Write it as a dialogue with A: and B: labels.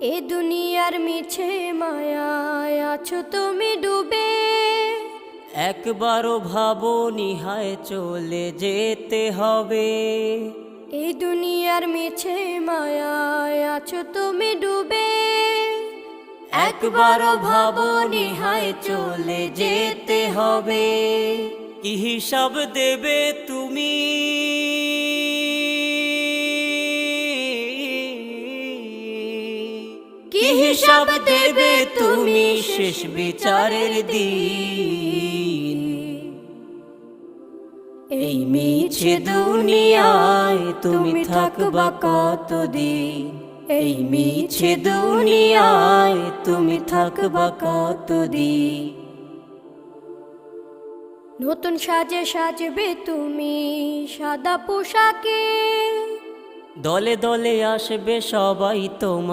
A: এ দুনিয়ার মিছে মায়ায় আছো তুমি ডুবে,
B: একবারও ভাবোনি হায় চলে যেতে হবে।
A: এই দুনিয়ার মিছে মায়ায় আছো তুমি ডুবে,
B: একবারও ভাবোনি হায় চলে যেতে হবে। কি হিসাব দেবে তুমি, কি হিসাব দেবে তুমি শেষ বিচারের দিন। এই মিছে দুনিয়ায় তুমি থাকবা কতদিন, এই মিছে দুনিয়ায় তুমি থাকবা কতদিন।
A: নতুন সাজে সাজবে তুমি সাদা পোশাকে,
B: দলে দলে আসবে সবাই তোমার